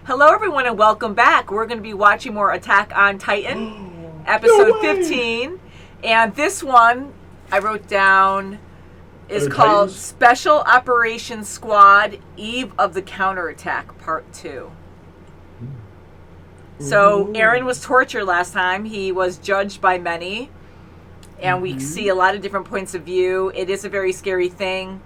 Hello, everyone, and welcome back. We're going to be watching more Attack on Titan, episode 15. And this one, I wrote down, is called Titans? Special Operations Squad, Eve of the Counterattack, Part 2. So, Eren was tortured last time. He was judged by many. And we see a lot of different points of view. It is a very scary thing.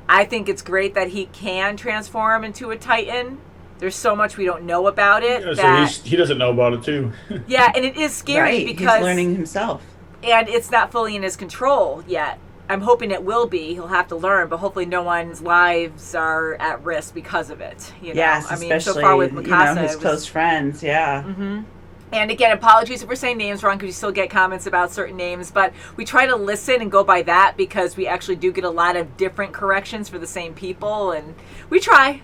I think it's great that he can transform into a Titan. There's so much we don't know about it. Yeah, that, so he doesn't know about it, too. Yeah, and it is scary because... he's learning himself. And it's not fully in his control yet. I'm hoping it will be. He'll have to learn, but hopefully no one's lives are at risk because of it. You know? Yes, I mean, especially so far with Mikasa, his close friends, yeah. Mm-hmm. And again, apologies if we're saying names wrong because we still get comments about certain names, but we try to listen and go by that because we actually do get a lot of different corrections for the same people, and we try.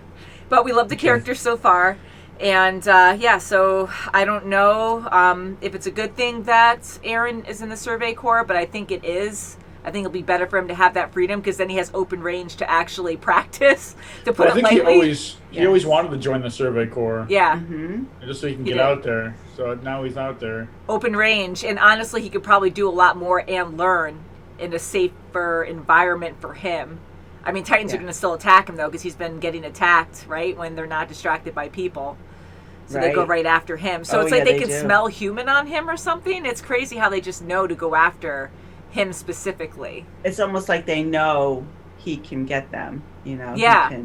But we love the characters so far. And, so I don't know if it's a good thing that Eren is in the Survey Corps, but I think it is. I think it'll be better for him to have that freedom because then he has open range to actually practice, to put it lightly. He always wanted to join the Survey Corps. Yeah. Just so he can get out there. So now he's out there. Open range. And honestly, he could probably do a lot more and learn in a safer environment for him. I mean, Titans are going to still attack him, though, because he's been getting attacked, right, when they're not distracted by people. So they go right after him. So it's like they can smell human on him or something. It's crazy how they just know to go after him specifically. It's almost like they know he can get them, you know? Yeah.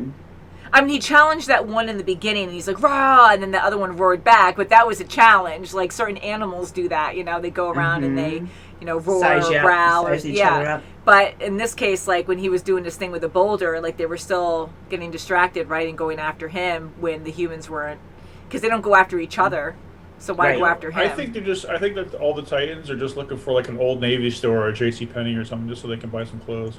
I mean, he challenged that one in the beginning, and he's like, rah, and then the other one roared back, but that was a challenge. Like, certain animals do that, you know? They go around and they, you know, roar or growl. Or, But in this case, like, when he was doing this thing with the boulder, like, they were still getting distracted, right, and going after him when the humans weren't. Because they don't go after each other. So why go after him? I think that all the Titans are just looking for, like, an Old Navy store or a JCPenney or something just so they can buy some clothes.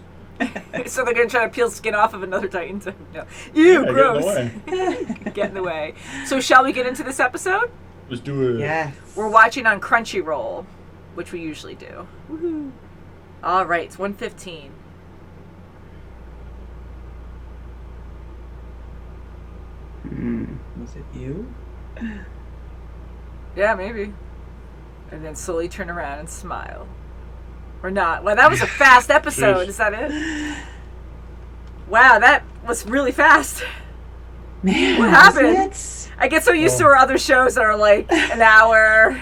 So they're going to try to peel skin off of another Titan. No. Ew, gross. Get in the way. So shall we get into this episode? Let's do it. Yeah. We're watching on Crunchyroll, which we usually do. Woohoo. All right, it's 1:15. Was it you? Yeah, maybe. And then slowly turn around and smile. Or not. Well, that was a fast episode. Is that it? Wow, that was really fast. Man, what happened? I get so used to our other shows that are like an hour.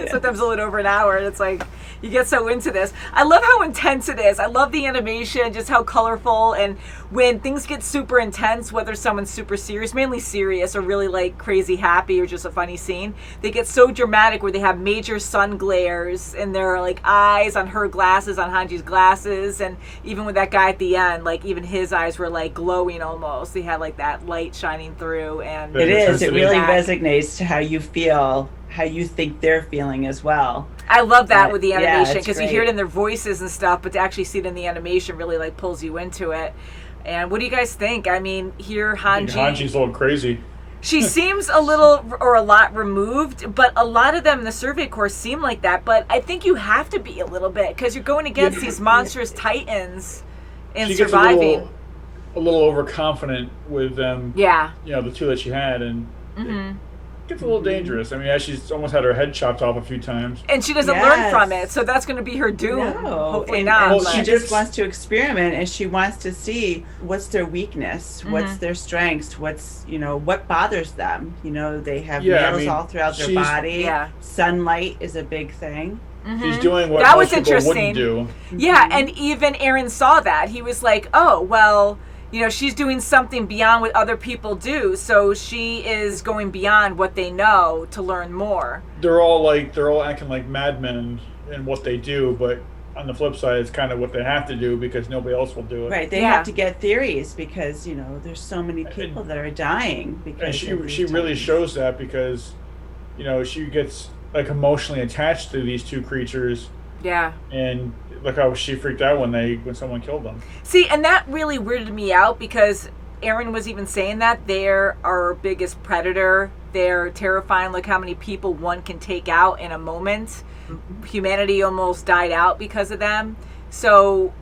Sometimes a little over an hour. And it's like, you get so into this. I love how intense it is. I love the animation, just how colorful. And when things get super intense, whether someone's super serious, mainly serious, or really like crazy happy, or just a funny scene, they get so dramatic where they have major sun glares in their like eyes, on her glasses, on Hanji's glasses. And even with that guy at the end, like even his eyes were like glowing almost. They had like that light shining through. And it really resonates to how you feel, how you think they're feeling as well. I love that with the animation because you hear it in their voices and stuff, but to actually see it in the animation really like pulls you into it. And what do you guys think? I mean, here Hanji's a little crazy. She seems a little or a lot removed, but a lot of them in the Survey Corps seem like that. But I think you have to be a little bit because you're going against these monstrous Titans and she surviving. Gets a little overconfident with them. Yeah. You know, the two that she had, and it gets a little dangerous. I mean, she's almost had her head chopped off a few times. And she doesn't learn from it, so that's going to be her doom. No. Hopefully not. Well, she just wants to experiment, and she wants to see what's their weakness, what's their strengths, what's, you know, what bothers them. You know, they have nails all throughout their body. Yeah. Sunlight is a big thing. She's doing what most people wouldn't do. Yeah, and even Eren saw that. He was like, oh, well, you know, she's doing something beyond what other people do, so she is going beyond what they know to learn more. They're all acting like madmen in what they do, but on the flip side, it's kind of what they have to do because nobody else will do it. Right, they have to get theories because, you know, there's so many people that are dying. Because and she really shows that because, you know, she gets like emotionally attached to these two creatures. Yeah. And look how she freaked out when someone killed them. See, and that really weirded me out because Eren was even saying that they're our biggest predator. They're terrifying. Look how many people one can take out in a moment. Humanity almost died out because of them. So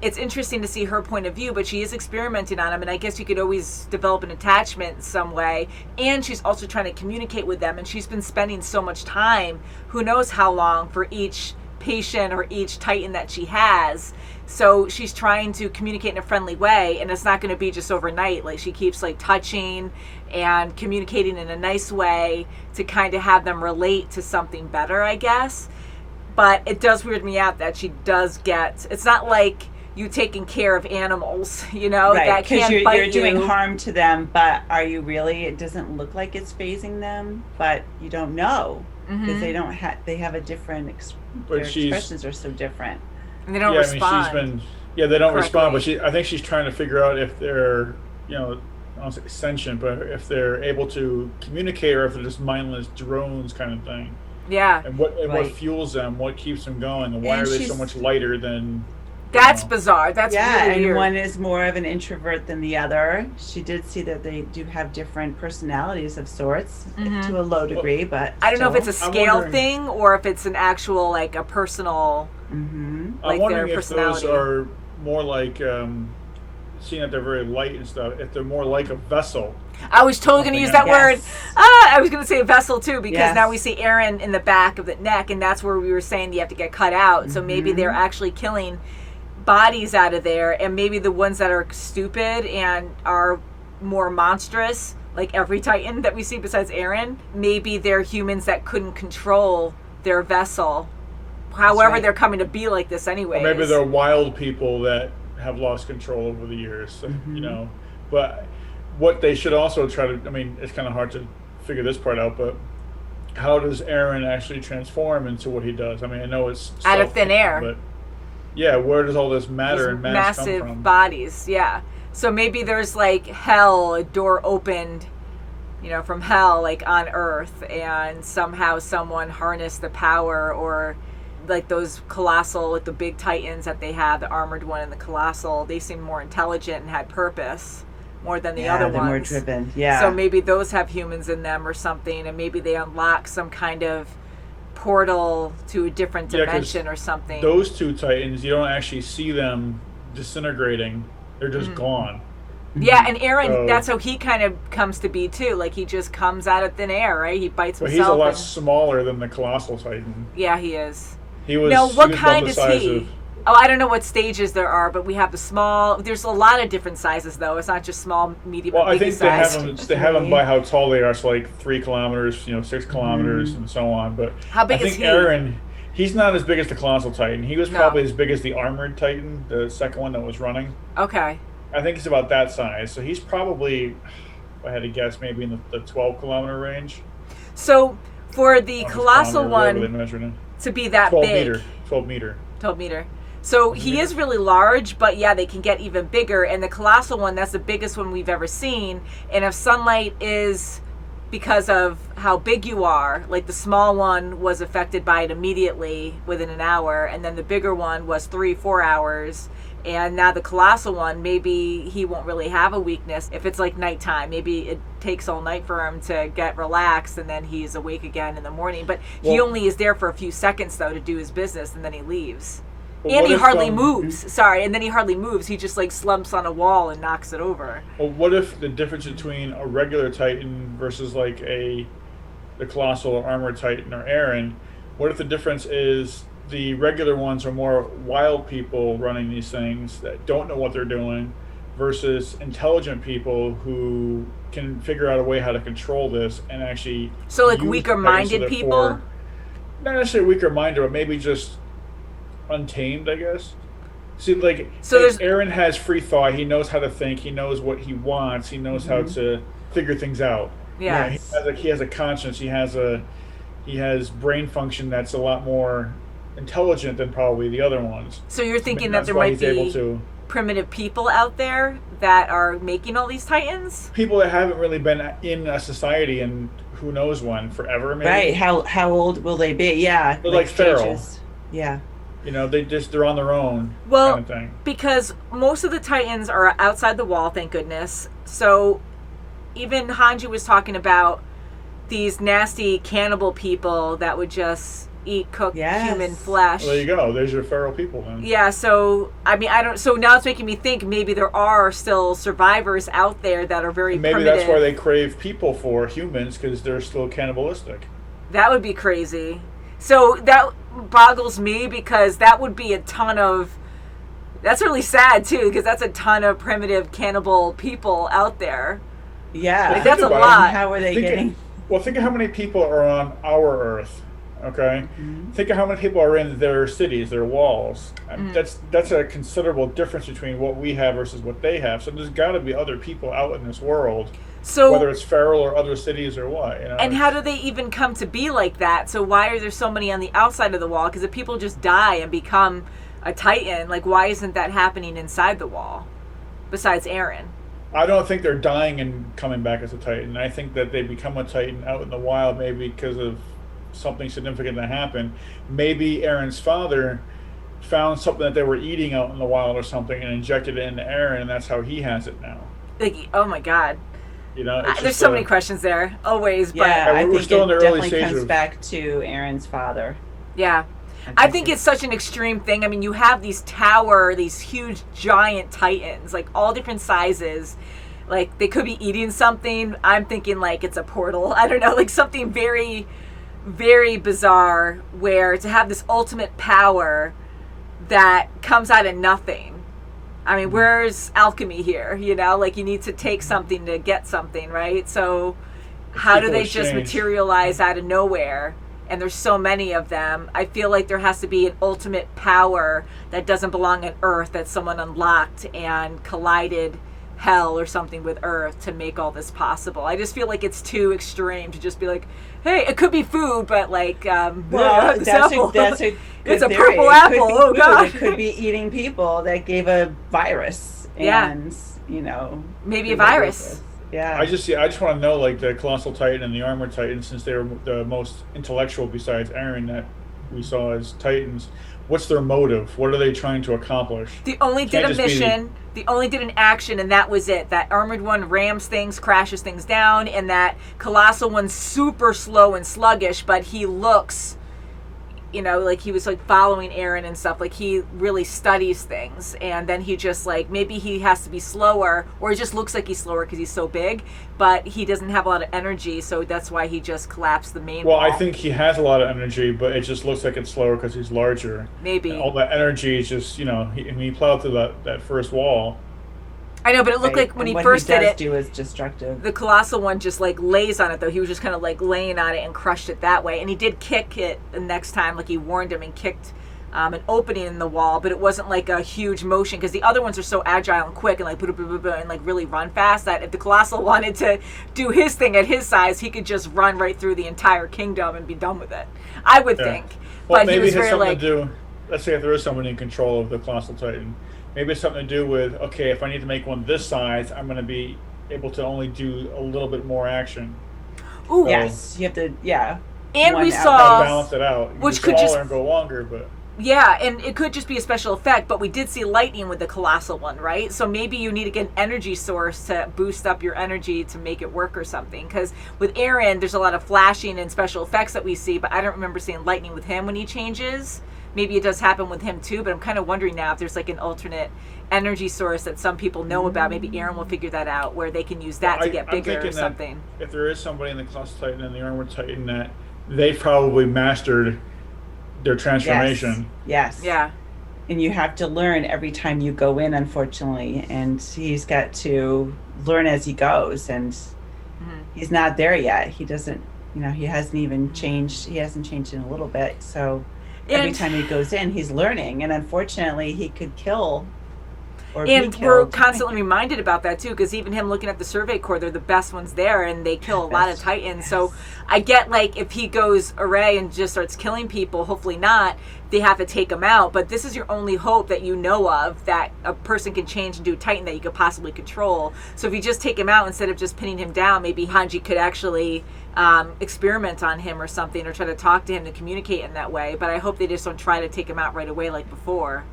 it's interesting to see her point of view, but she is experimenting on them, and I guess you could always develop an attachment in some way. And she's also trying to communicate with them, and she's been spending so much time, who knows how long, for each patient or each Titan that she has. So she's trying to communicate in a friendly way, and it's not going to be just overnight. Like, she keeps like touching and communicating in a nice way to kind of have them relate to something better, I guess. But it does weird me out that she does get, it's not like you taking care of animals, you know, right, that can't because bite you're doing harm to them, but are you really? It doesn't look like it's phasing them, but you don't know, because they don't have, they have a different, their expressions are so different. And they don't respond. I mean, they don't respond, but I think she's trying to figure out if they're, you know, I don't say sentient, but if they're able to communicate, or if they're just mindless drones kind of thing. Yeah. And what fuels them, what keeps them going, and why are they so much lighter than... That's bizarre. That's really weird. And one is more of an introvert than the other. She did see that they do have different personalities of sorts, to a low degree, but I don't know if it's a scale thing or if it's an actual, like, a personal, like, I'm wondering their personality. If those are more like, seeing that they're very light and stuff, if they're more like a vessel. I was totally going to use that word. I was going to say a vessel, too, because now we see Aaron in the back of the neck, and that's where we were saying you have to get cut out. So maybe they're actually killing bodies out of there, and maybe the ones that are stupid and are more monstrous, like every Titan that we see besides Aaron, maybe they're humans that couldn't control their vessel. However, they're coming to be like this anyways. Or maybe they're wild people that have lost control over the years, you know. But what they should also try to, I mean, it's kind of hard to figure this part out, but how does Aaron actually transform into what he does? I mean, I know it's out of thin air, but yeah, where does all this matter and mass massive come from? Bodies? Yeah. So maybe there's like hell, a door opened, you know, from hell, like on Earth, and somehow someone harnessed the power, or like those colossal, like the big Titans that they have, the armored one and the colossal, they seem more intelligent and had purpose more than the other ones. More driven. Yeah. So maybe those have humans in them or something, and maybe they unlock some kind of portal to a different dimension or something. Those two Titans, you don't actually see them disintegrating. They're just gone. Yeah, and Aaron, that's how he kind of comes to be too. Like, he just comes out of thin air, right? He bites himself. But he's a lot smaller than the colossal Titan. Yeah, he is. He was. Now, what was kind is he? Of, I don't know what stages there are, but we have the small. There's a lot of different sizes, though. It's not just small, medium, well, and big size. They have them by how tall they are. So like 3 kilometers, 6 kilometers, and so on. But how big is he? Aaron, he's not as big as the colossal Titan. He was probably as big as the armored Titan, the second one that was running. Okay. I think it's about that size. So he's probably, if I had to guess, maybe in the 12-kilometer range. So for the colossal one to be that 12 big. Meter, 12 meter. 12 meter. So he is really large, but yeah, they can get even bigger. And the colossal one, that's the biggest one we've ever seen. And if sunlight is because of how big you are, like the small one was affected by it immediately within an hour, and then the bigger one was 3-4 hours. And now the colossal one, maybe he won't really have a weakness if it's like nighttime. Maybe it takes all night for him to get relaxed, and then he's awake again in the morning. But he only is there for a few seconds, though, to do his business, and then he leaves. And he hardly moves. Sorry, and then he hardly moves. He just like slumps on a wall and knocks it over. Well, what if the difference between a regular Titan versus like the colossal or armored Titan or Aaron, what if the difference is the regular ones are more wild people running these things that don't know what they're doing versus intelligent people who can figure out a way how to control this and actually... So like weaker-minded people? Not necessarily weaker-minded, but maybe just untamed, I guess. See, like, Aaron has free thought. He knows how to think. He knows what he wants. He knows how to figure things out. Yeah. He has a conscience. He has brain function that's a lot more intelligent than probably the other ones. So you're thinking that there might be primitive people out there that are making all these Titans? People that haven't really been in a society in who knows when, forever maybe. Right. How old will they be? Yeah. They're like feral. Yeah. They're on their own kind of thing. Because most of the Titans are outside the wall, thank goodness. So even Hange was talking about these nasty cannibal people that would just eat cooked human flesh. Well, there you go. There's your feral people then. Yeah, so I mean, I don't. So now it's making me think maybe there are still survivors out there that are very maybe primitive. That's why they crave people for humans, because they're still cannibalistic. That would be crazy. So that boggles me, because that would be a ton of. That's really sad too, because that's a ton of primitive cannibal people out there. Yeah, like, that's a lot. How are they getting? Well, think of how many people are on our Earth. Okay, think of how many people are in their cities, their walls. That's a considerable difference between what we have versus what they have. So there's got to be other people out in this world. So whether it's feral or other cities or what, you know. And how do they even come to be like that? So why are there so many on the outside of the wall? Because if people just die and become a Titan, like, why isn't that happening inside the wall? Besides Eren. I don't think they're dying and coming back as a Titan. I think that they become a Titan out in the wild, maybe because of something significant that happened. Maybe Eren's father found something that they were eating out in the wild or something and injected it into Eren, and that's how he has it now. Like, oh my God. You know, there's so many questions there, always. Yeah, but we're still in the early stages. Comes back to Eren's father. Yeah. I think it's such an extreme thing. I mean, you have these huge giant Titans, like all different sizes. Like, they could be eating something. I'm thinking like it's a portal. I don't know, like something very, very bizarre, where to have this ultimate power that comes out of nothing. I mean, where's alchemy here? You know, like, you need to take something to get something, right? So how do they just materialize out of nowhere? And there's so many of them. I feel like there has to be an ultimate power that doesn't belong on Earth, that someone unlocked and collided hell or something with Earth to make all this possible. I just feel like it's too extreme to just be like, hey, it could be food, but like, well, that's a it's a theory. purple apple. Oh God! It could be eating people that gave a virus, and you know, maybe a virus. Yeah. I just want to know, like, the Colossal Titan and the Armored Titan, since they were the most intellectual besides Eren that we saw as Titans. What's their motive? What are they trying to accomplish? They only did a mission. They only did an action, and that was it. That armored one rams things, crashes things down, and that colossal one's super slow and sluggish, but he looks, you know, like he was like following Eren and stuff. Like, he really studies things, and then he just like, maybe he has to be slower, or he just looks like he's slower because he's so big, but he doesn't have a lot of energy, so that's why he just collapsed the main wall. I think he has a lot of energy, but it just looks like it's slower because he's larger. Maybe. And all that energy is just, you know, he plowed through that first wall. I know, but it looked like when he first did it, is destructive. The colossal one just like lays on it, though. He was just kind of like laying on it and crushed it that way. And he did kick it the next time, like he warned him, and kicked an opening in the wall, but it wasn't like a huge motion, because the other ones are so agile and quick and like and like really run fast, that if the colossal wanted to do his thing at his size, he could just run right through the entire kingdom and be done with it. I would think. Well, but maybe he was it has very something like. To do. Let's say if there is someone in control of the Colossal Titan. Maybe it's something to do with, okay, if I need to make one this size, I'm going to be able to only do a little bit more action. Ooh. So, yes, you have to, yeah. And we saw... balance it out. You which could just... and go longer, but... Yeah, and it could just be a special effect, but we did see lightning with the colossal one, right? So maybe you need to get an energy source to boost up your energy to make it work or something. Because with Eren, there's a lot of flashing and special effects that we see, but I don't remember seeing lightning with him when he changes. Maybe it does happen with him too, but I'm kind of wondering now if there's like an alternate energy source that some people know about. Maybe Eren will figure that out, where they can use that to get bigger or something. If there is somebody in the Colossal Titan and the Armored Titan that they've probably mastered their transformation. Yes. Yeah. And you have to learn every time you go in, unfortunately, and he's got to learn as he goes, and he's not there yet. He doesn't, you know, he hasn't even changed. He hasn't changed in a little bit, so... Every time he goes in, he's learning, and unfortunately, he could kill or be killed. We're constantly reminded about that too, because even him looking at the Survey Corps, they're the best ones there, and they kill a lot of Titans. Yes. So I get, like, if he goes array and just starts killing people, hopefully not, they have to take him out. But this is your only hope that you know of, that a person can change into a Titan that you could possibly control. So if you just take him out instead of just pinning him down, maybe Hange could actually experiment on him or something, or try to talk to him to communicate in that way. But I hope they just don't try to take him out right away like before,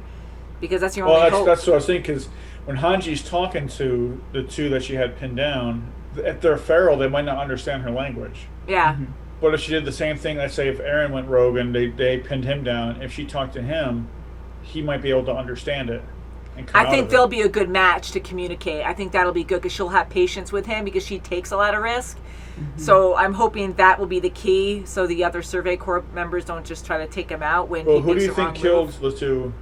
because that's your only hope. That's what I was thinking, because when Hanji's talking to the two that she had pinned down, if they're feral, they might not understand her language. Yeah. But if she did the same thing, let's say if Aaron went rogue and they pinned him down, if she talked to him, he might be able to understand it. I think they'll be a good match to communicate. I think that'll be good because she'll have patience with him because she takes a lot of risk. Mm-hmm. So I'm hoping that will be the key so the other Survey Corps members don't just try to take him out when he makes who do you think killed the two?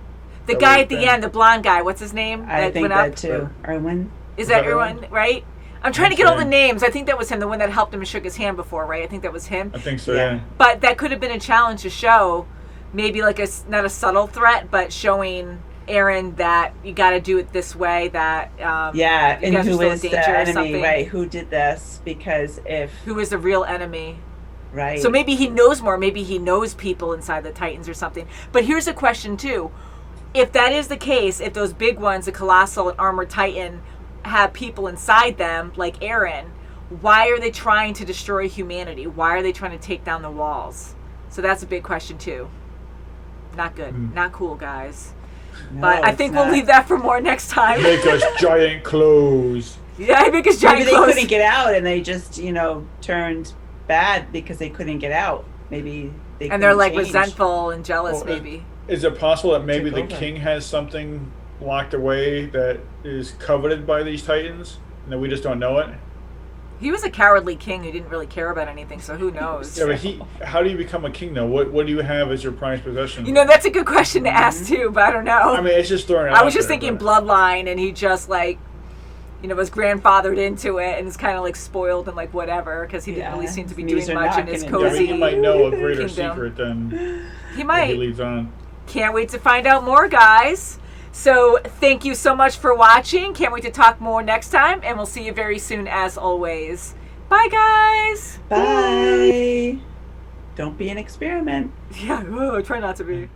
The guy at the end, the blonde guy, what's his name? I think that too. Erwin? Is that Erwin, right? I'm trying to get all the names. I think that was him, the one that helped him and shook his hand before, right? I think that was him. I think so, yeah. But that could have been a challenge to show, maybe like not a subtle threat, but showing Aaron that you got to do it this way, that and who is the enemy, right? Who did this? Because who is the real enemy, right? So maybe he knows more. Maybe he knows people inside the Titans or something. But here's a question too: if that is the case, if those big ones, the Colossal and Armored Titan, have people inside them like Aaron, why are they trying to destroy humanity? Why are they trying to take down the walls? So that's a big question too. Not good. Not cool, guys. No, but I think we'll leave that for more next time. Make us giant clothes. Yeah, make us giant Maybe clothes. They couldn't get out and they just, turned bad because they couldn't get out. Maybe they and they're like resentful and jealous, maybe. Is it possible that maybe the king has something locked away that is coveted by these Titans and that we just don't know it? He was a cowardly king who didn't really care about anything, so who knows? Yeah, but how do you become a king, though? What do you have as your prized possession? That's a good question to ask, too, but I don't know. I mean, it's just throwing it out I was just thinking bloodline, and he just, was grandfathered into it, and is kind of, spoiled and, whatever, because he didn't really seem to be doing much in his cozy he might know a greater kingdom. Secret than he might. He leads on. Can't wait to find out more, guys. So thank you so much for watching. Can't wait to talk more next time, and we'll see you very soon as always. Bye, guys. Bye. Don't be an experiment. Yeah, try not to be.